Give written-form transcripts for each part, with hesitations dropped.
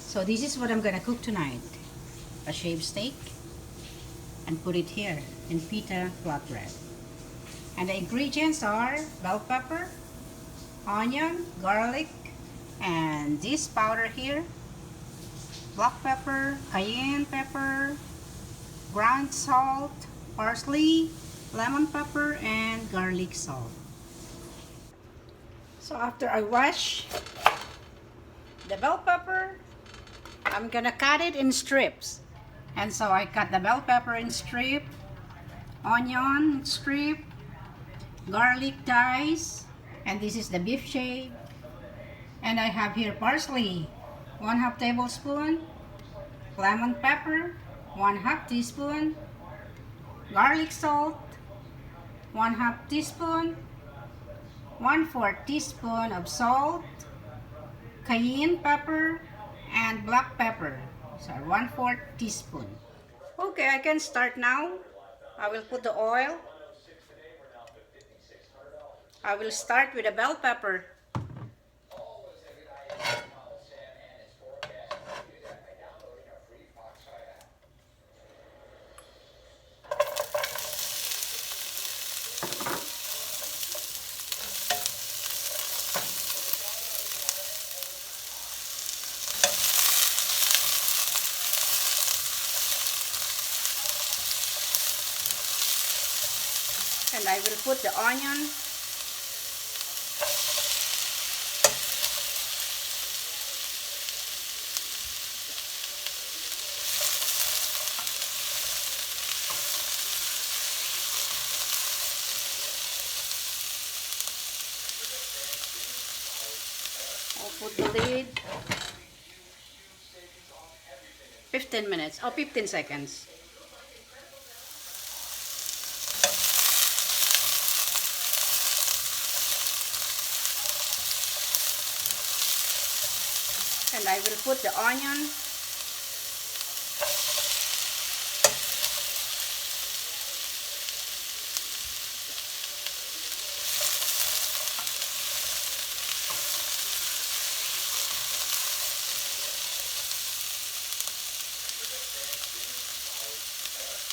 So this is what I'm gonna cook tonight. A shaved steak and put it here in pita flatbread. And the ingredients are bell pepper, onion, garlic, and this powder here, black pepper, cayenne pepper, ground salt, parsley, lemon pepper, and garlic salt. So after I wash the bell pepper, I'm gonna cut it in strips. And so I cut the bell pepper in strip, onion in strip, garlic dice, and this is the beef shape. And I have here parsley, 1/2 tablespoon, lemon pepper, 1/2 teaspoon, garlic salt, 1/2 teaspoon, 1/4 teaspoon of salt, cayenne pepper, and black pepper. So 1/4 teaspoon. Okay, I can start now. I will put the oil. I will start with the bell pepper. And I will put the onion. I'll put the lid. 15 minutes or 15 seconds. And I will put the onion.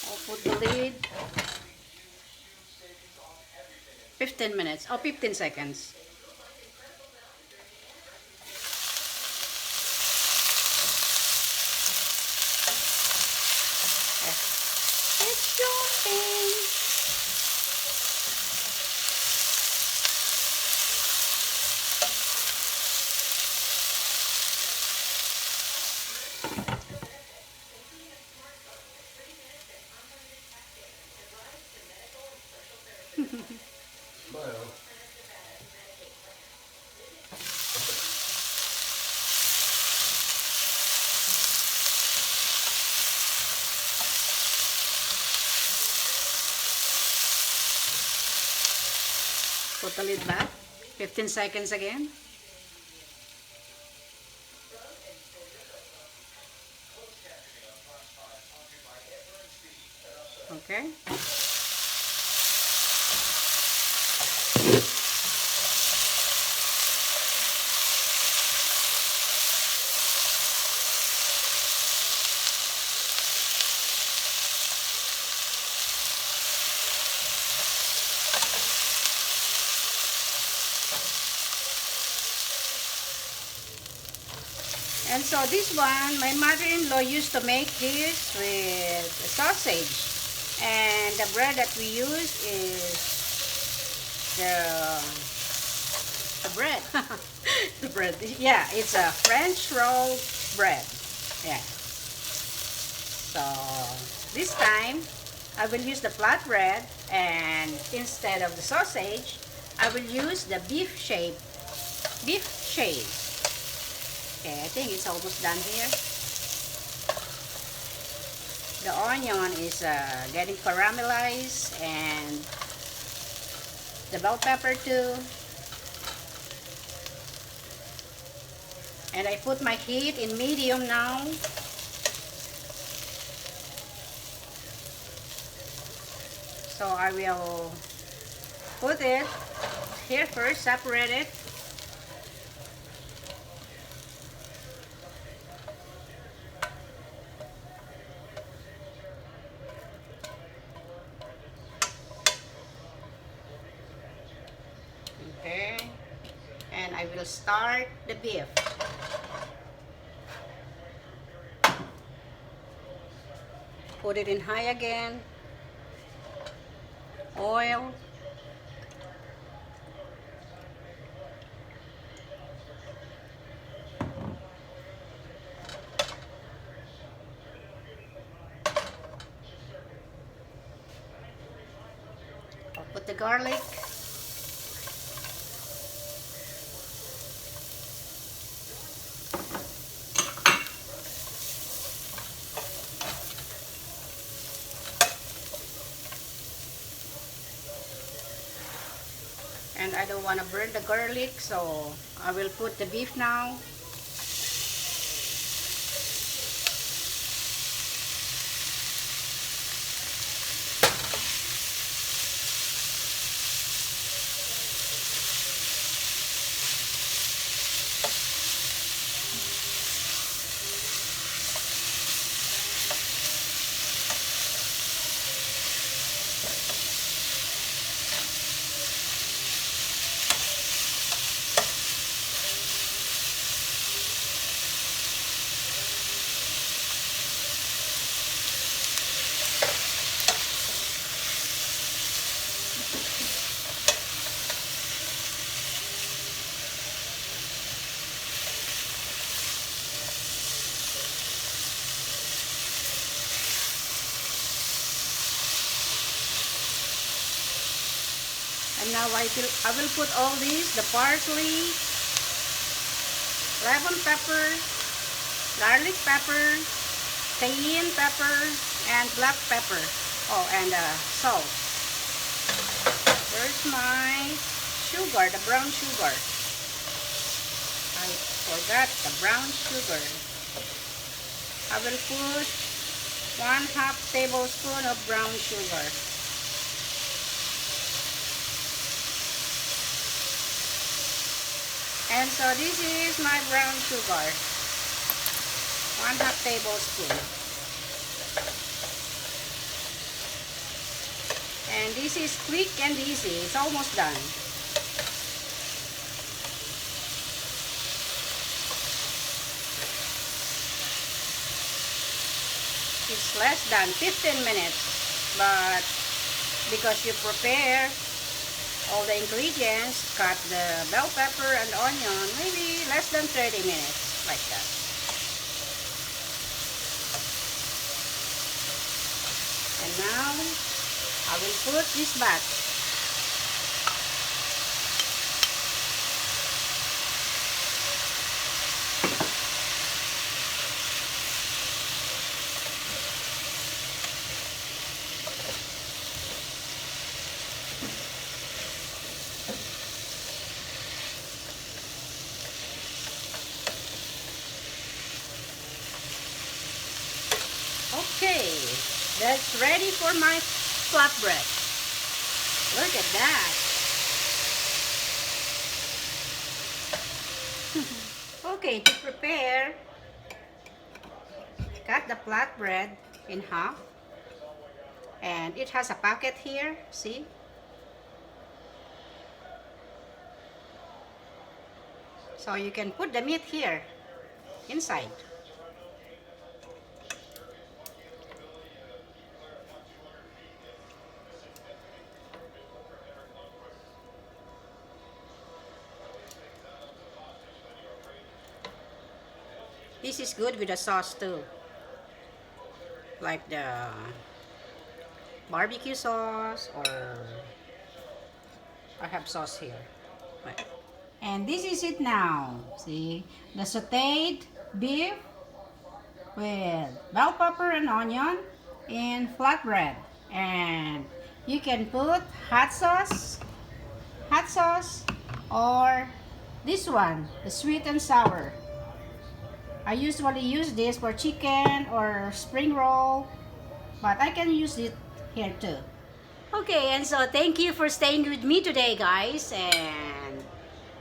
I'll put the lid. 15 minutes or 15 seconds. It's jumping. Put the lid back. 15 seconds again. Okay. And so this one, my mother-in-law used to make this with sausage. And the bread that we use is the bread. The bread. Yeah, it's a French roll bread. Yeah. So this time, I will use the flatbread, and instead of the sausage, I will use the beef shape. Beef shape. Okay, I think it's almost done here. The onion is getting caramelized, and the bell pepper too. And I put my heat in medium now. So I will put it here first, separate it. start the beef. Put it in high again. Oil. I'll put the garlic. And I don't want to burn the garlic, so I will put the beef now. And now I will put all these, the parsley, lemon pepper, garlic pepper, cayenne pepper, and black pepper. Oh, and salt. Where's my sugar, the brown sugar? I forgot the brown sugar. I will put 1/2 tablespoon of brown sugar. And so this is my brown sugar, 1/2 tablespoon. And this is quick and easy. It's almost done. It's less than 15 minutes, but because you prepare all the ingredients, cut the bell pepper and onion, maybe less than 30 minutes, like that. And now, I will put this back. Okay, that's ready for my flatbread. Look at that. Okay, to prepare, cut the flatbread in half. And it has a pocket here, see? So you can put the meat here, inside. This is good with a sauce too, like the barbecue sauce, or I have sauce here. Right. And this is it now. See, the sautéed beef with bell pepper and onion and flatbread. And you can put hot sauce, or this one, the sweet and sour. I usually use this for chicken or spring roll, but I can use it here too. Okay, and so thank you for staying with me today, guys, and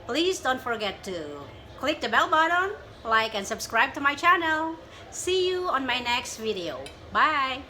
please don't forget to click the bell button, like and subscribe to my channel. See you on my next video. Bye!